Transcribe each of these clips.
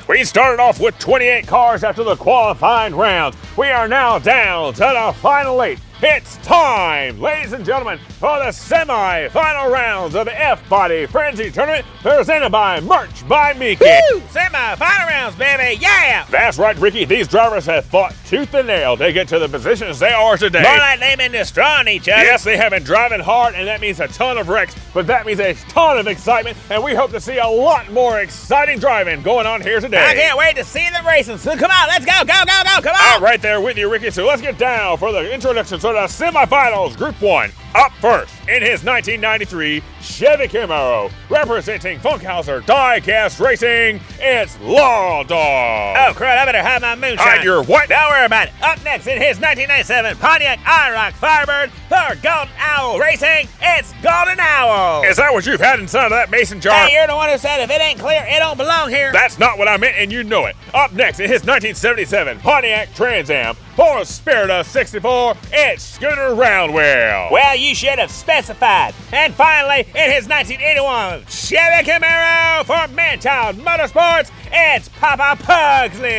We started off with 28 cars after the qualifying rounds. We are now down to the final 8. It's time, ladies and gentlemen, for the semi-final rounds of the F-Body Frenzy Tournament presented by Merch by Mickey. Woo! Semi-final rounds, baby, yeah! That's right, Ricky. These drivers have fought tooth and nail to get to the positions they are today. More like they've been destroying each other. Yes, they have been driving hard, and that means a ton of wrecks, but that means a ton of excitement, and we hope to see a lot more exciting driving going on here today. I can't wait to see them racing. So come on, let's go, come on! I'm right there with you, Ricky, so let's get down for the introduction to the semifinals. Group 1, up first in his 1993 Chevy Camaro, representing Funkhauser Diecast Racing, it's Law Dog. Oh crap, I better have my moonshine. And you're what? Don't worry about it. Up next in his 1997 Pontiac IROC Firebird for Golden Owl Racing, it's Golden Owl. Is that what you've had inside of that mason jar? Hey, you're the one who said if it ain't clear, it don't belong here. That's not what I meant, and you know it. Up next in his 1977 Pontiac Trans Am for Spirit of 64, it's Scooter Roundwell. Well, you should have specified. And finally, in his 1981 Chevy Camaro for Manchild Motorsports, it's Papa Pugsley.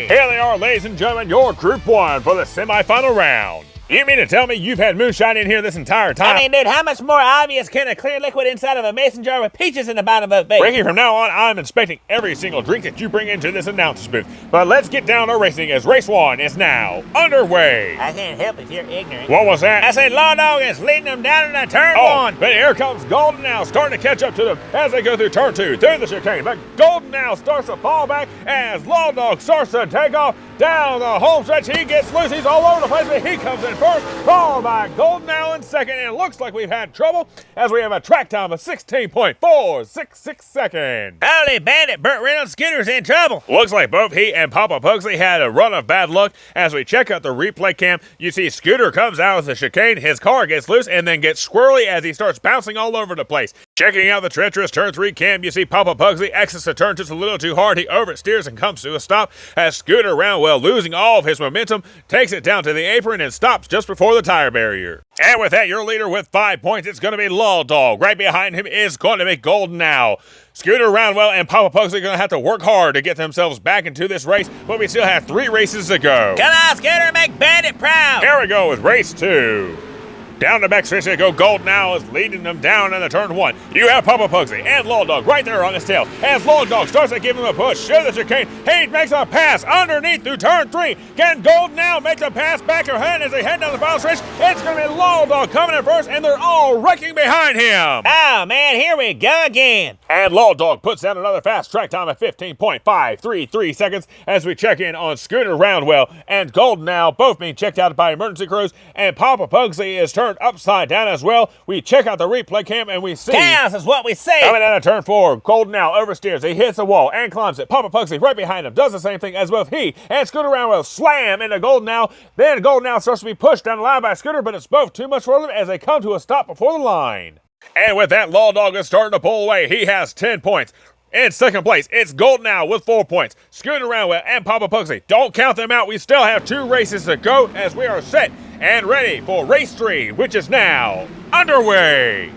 Here they are, ladies and gentlemen, your Group 1 for the semifinal round. You mean to tell me you've had moonshine in here this entire time? I mean, dude, how much more obvious can a clear liquid inside of a mason jar with peaches in the bottom of it be? Ricky, from now on, I'm inspecting every single drink that you bring into this announcer's booth. But let's get down to racing as race 1 is now underway. I can't help if you're ignorant. What was that? I said Law Dog is leading them down in the turn 1. But here comes Golden now, starting to catch up to them as they go through turn 2, through the chicane. But Golden now starts to fall back as Law Dog starts to take off down the home stretch. He gets loose. He's all over the place, but he comes in first. Followed by Golden now in second. And it looks like we've had trouble as we have a track time of 16.466 seconds. Holy bandit, Burt Reynolds Scooter's in trouble. Looks like both he and Papa Pugsley had a run of bad luck. As we check out the replay cam, you see Scooter comes out of the chicane, his car gets loose, and then gets squirrely as he starts bouncing all over the place. Checking out the treacherous turn 3 cam, you see Papa Pugsley exits the turn just a little too hard. He oversteers and comes to a stop as Scooter Roundwell, losing all of his momentum, takes it down to the apron and stops just before the tire barrier. And with that, your leader with 5 points, it's going to be Law Dog. Right behind him is going to be Golden now. Scooter Roundwell and Papa Pugsley are going to have to work hard to get themselves back into this race, but we still have 3 races to go. Come on, Scooter, make Bandit proud. Here we go with race 2. Down the back stretch they go. Golden now is leading them down in the turn 1. You have Papa Pugsley and Law Dog right there on his tail. As Law Dog starts to give him a push to the chicane, he makes a pass underneath through turn 3. Can Golden now make the pass back ahead as they head down the final stretch? It's going to be Law Dog coming in first, and they're all wrecking behind him. Oh, man, here we go again. And Law Dog puts down another fast track time of 15.533 seconds as we check in on Scooter Roundwell and Golden now, both being checked out by emergency crews, and Papa Pugsley is turned upside down as well. We check out the replay cam and we see chaos is what we see. Coming out of turn 4, Golden now oversteers. He hits the wall and climbs it. Papa Pugsley right behind him does the same thing as both he and Scooter Roundwell slam into Golden now. Then Golden now starts to be pushed down the line by Scooter, but it's both too much for them as they come to a stop before the line. And with that, Law Dog is starting to pull away. He has 10 points. In second place, it's Golden now with 4 points. Scooter Roundwell and Papa Pugsley, don't count them out. We still have 2 races to go as we are set and ready for race 3, which is now underway.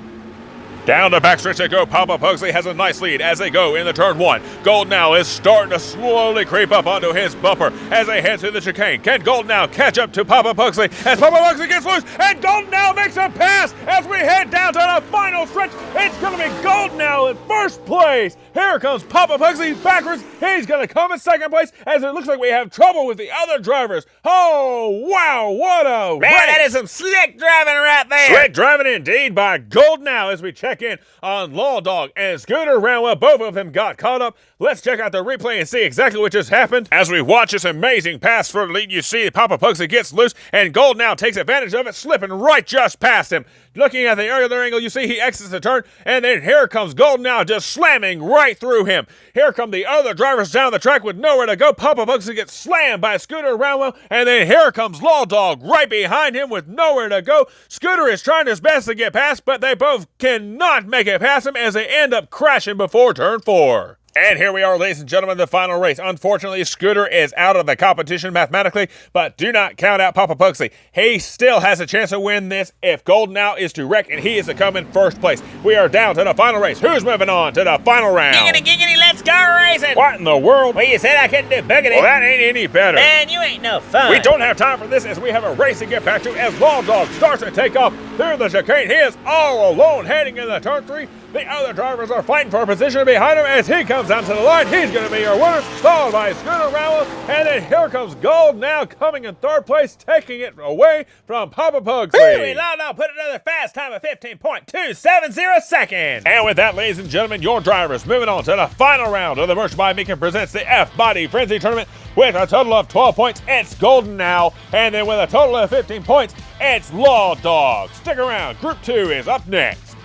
Down the backstretch they go. Papa Pugsley has a nice lead as they go in the turn 1. Golden now is starting to slowly creep up onto his bumper as they head to the chicane. Can Golden now catch up to Papa Pugsley as Papa Pugsley gets loose, and Golden now makes a pass as we head down to the final stretch. It's going to be Golden now in first place. Here comes Papa Pugsley backwards. He's going to come in second place as it looks like we have trouble with the other drivers. Oh, wow, what a man, race. that is some slick driving right there. Slick driving indeed by Golden now as we check in on Law Dog and Scooter Roundwell. Both of them got caught up. Let's check out the replay and see exactly what just happened. As we watch this amazing pass for the lead, you see Papa Pugsley gets loose, and Golden now takes advantage of it, slipping right just past him. Looking at the other angle, you see he exits the turn, and then here comes Golden now just slamming right through him. Here come the other drivers down the track with nowhere to go. Papa Pugsley gets slammed by Scooter Roundwell, and then here comes Law Dog right behind him with nowhere to go. Scooter is trying his best to get past, but they both cannot make it past him as they end up crashing before turn 4. And here we are, ladies and gentlemen, the final race. Unfortunately, Scooter is out of the competition mathematically, but do not count out Papa Pugsley. He still has a chance to win this if Golden now is to wreck and he is to come in first place. We are down to the final race. Who's moving on to the final round? Giggity, giggity, let's let's go racing! What in the world? Well, you said I couldn't do boogity. Well, that ain't any better. Man, you ain't no fun. We don't have time for this as we have a race to get back to as Law Dog starts to take off through the chicane. He is all alone heading into turn 3. The other drivers are fighting for a position behind him as he comes down to the line. He's going to be your winner, followed by Scooter Rowell. And then here comes Gold now coming in 3rd place, taking it away from Papa Pugsley. Law Dog put another fast time of 15.270 seconds. And with that, ladies and gentlemen, your drivers moving on to the final round of the Merch by Meekin presents the F-Body Frenzy Tournament with a total of 12 points. It's Golden now. And then with a total of 15 points, it's Law Dog. Stick around. Group 2 is up next.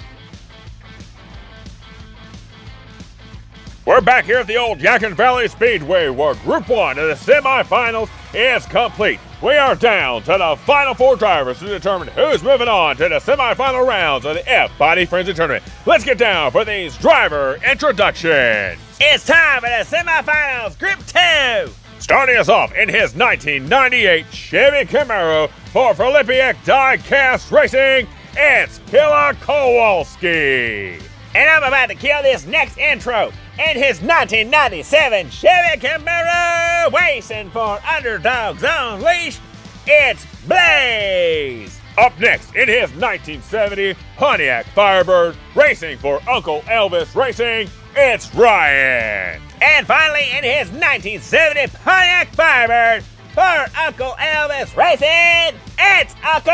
We're back here at the old Yadkin Valley Speedway where Group 1 of the semifinals is complete. We are down to the final 4 drivers to determine who's moving on to the semifinal rounds of the F-Body Frenzy Tournament. Let's get down for these driver introductions. It's time for the semifinals, Group 2. Starting us off in his 1998 Chevy Camaro for Filippiak Die-Cast Racing, it's Killa Kowalski. And I'm about to kill this next intro. In his 1997 Chevy Camaro, racing for Underdogs Unleashed, it's Blaze. Up next, in his 1970 Pontiac Firebird, racing for Uncle Elvis Racing, it's Ryan. And finally, in his 1970 Pontiac Firebird, for Uncle Elvis Racing, it's Uncle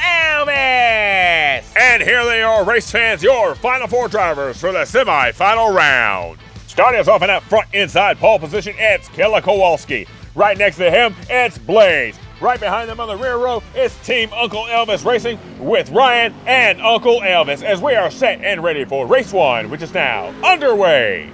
Elvis! And here they are, race fans, your final 4 drivers for the semi-final round. Starting us off in that front inside pole position, it's Killa Kowalski. Right next to him, it's Blaze. Right behind them on the rear row is Team Uncle Elvis Racing with Ryan and Uncle Elvis as we are set and ready for race 1, which is now underway.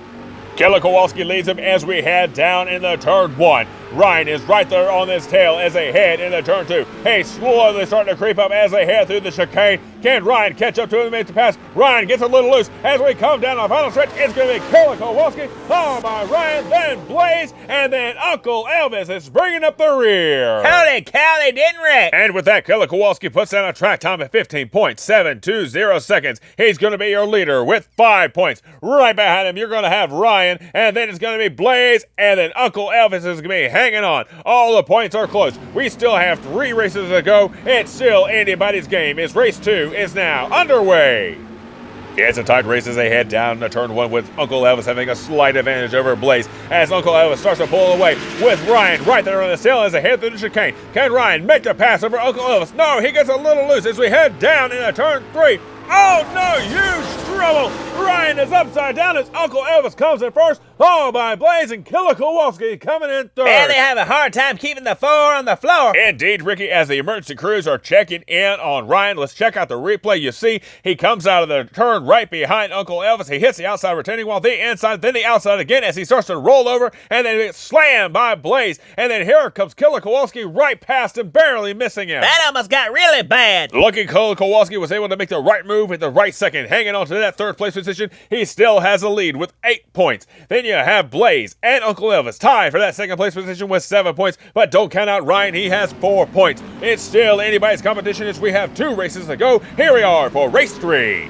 Killa Kowalski leads him as we head down in the turn 1. Ryan is right there on his tail as they head into turn 2. Hey, slowly starting to creep up as they head through the chicane. Can Ryan catch up to him and make the pass? Ryan gets a little loose as we come down the final stretch. It's going to be Killa Kowalski, followed by Ryan, then Blaze, and then Uncle Elvis is bringing up the rear. Holy cow, they didn't wreck. And with that, Killa Kowalski puts down a track time of 15.720 seconds. He's going to be your leader with 5 points. Right behind him, you're going to have Ryan, and then it's going to be Blaze, and then Uncle Elvis is going to be hanging on. All the points are close. We still have 3 races to go. It's still anybody's game. It's race 2 is now underway. It's a tight race as they head down to turn 1 with Uncle Elvis having a slight advantage over Blaze as Uncle Elvis starts to pull away with Ryan right there on his tail as they head through the chicane. Can Ryan make the pass over Uncle Elvis? No, he gets a little loose as we head down into turn 3. Oh no, huge trouble! Ryan is upside down as Uncle Elvis comes in first, followed by Blaze and Killa Kowalski coming in third. And they have a hard time keeping the 4 on the floor. Indeed, Ricky, as the emergency crews are checking in on Ryan, let's check out the replay. You see, he comes out of the turn right behind Uncle Elvis. He hits the outside retaining wall, the inside, then the outside again as he starts to roll over, and then it's slammed by Blaze. And then here comes Killa Kowalski right past him, barely missing him. That almost got really bad. Lucky Killa Kowalski was able to make the right move at the right second, hanging on to that 3rd place position. He still has a lead with 8 points. Then you have Blaze and Uncle Elvis tied for that 2nd place position with 7 points, but don't count out Ryan, he has 4 points. It's still anybody's competition as we have 2 races to go. Here we are for race 3.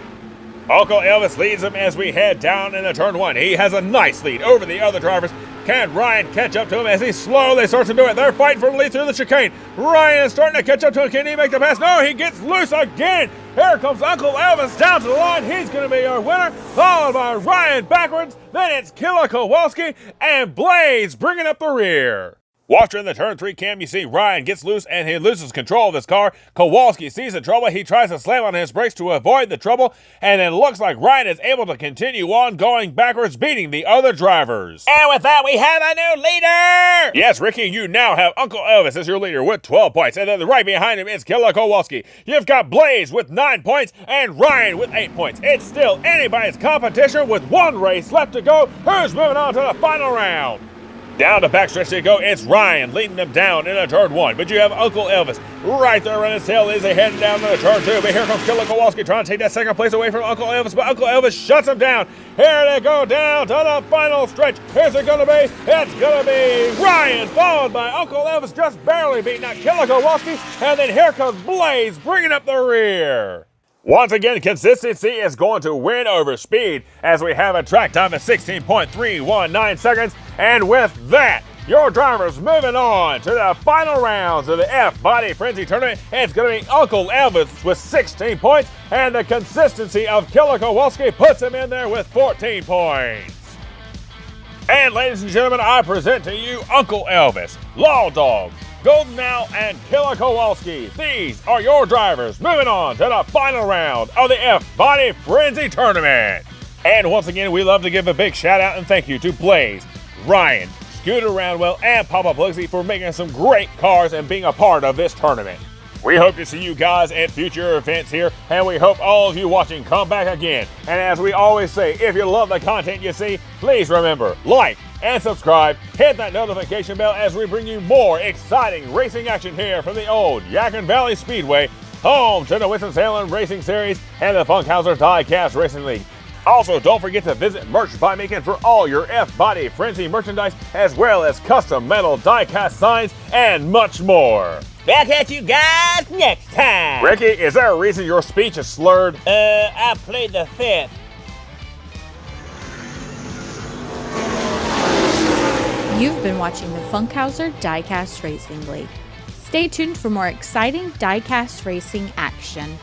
Uncle Elvis leads him as we head down into turn 1. He has a nice lead over the other drivers. Can Ryan catch up to him as he slowly starts to do it? They're fighting for the lead through the chicane. Ryan is starting to catch up to him. Can he make the pass? No, he gets loose again. Here comes Uncle Elvis down to the line. He's going to be our winner, followed by Ryan backwards. Then it's Killa Kowalski and Blaze bringing up the rear. Watch in the turn 3 cam, you see Ryan gets loose and he loses control of his car. Kowalski sees the trouble. He tries to slam on his brakes to avoid the trouble, and it looks like Ryan is able to continue on going backwards, beating the other drivers. And with that, we have a new leader! Yes, Ricky, you now have Uncle Elvis as your leader with 12 points, and then right behind him is Killa Kowalski. You've got Blaze with 9 points and Ryan with 8 points. It's still anybody's competition with 1 race left to go. Who's moving on to the final round? Down the backstretch they go. It's Ryan leading them down in a turn 1. But you have Uncle Elvis right there on his tail as they head down to the turn 2. But here comes Killa Kowalski trying to take that 2nd place away from Uncle Elvis. But Uncle Elvis shuts him down. Here they go down to the final stretch. Here's it going to be. It's going to be Ryan, followed by Uncle Elvis just barely beating out Killa Kowalski. And then here comes Blaze bringing up the rear. Once again, consistency is going to win over speed as we have a track time of 16.319 seconds. And with that, your drivers moving on to the final rounds of the F-Body Frenzy Tournament. It's going to be Uncle Elvis with 16 points, and the consistency of Killer Kowalski puts him in there with 14 points. And ladies and gentlemen, I present to you Uncle Elvis, Law Dog, Golden Owl, and Killer Kowalski. These are your drivers moving on to the final round of the F-Body Frenzy Tournament. And once again, we love to give a big shout out and thank you to Blaze, Ryan, Scooter Roundwell, and Papa Pugsy for making some great cars and being a part of this tournament. We hope to see you guys at future events here, and we hope all of you watching come back again. And as we always say, if you love the content you see, please remember, like and subscribe, hit that notification bell as we bring you more exciting racing action here from the old Yadkin Valley Speedway, home to the Winston-Salem Racing Series and the Funkhauser Die-Cast Racing League. Also, don't forget to visit Merch by Meekin for all your F-Body Frenzy merchandise, as well as custom metal die-cast signs and much more. Back at you guys next time. Ricky, is there a reason your speech is slurred? I played the fifth. You've been watching the Funkhauser Die-Cast Racing League. Stay tuned for more exciting die-cast racing action.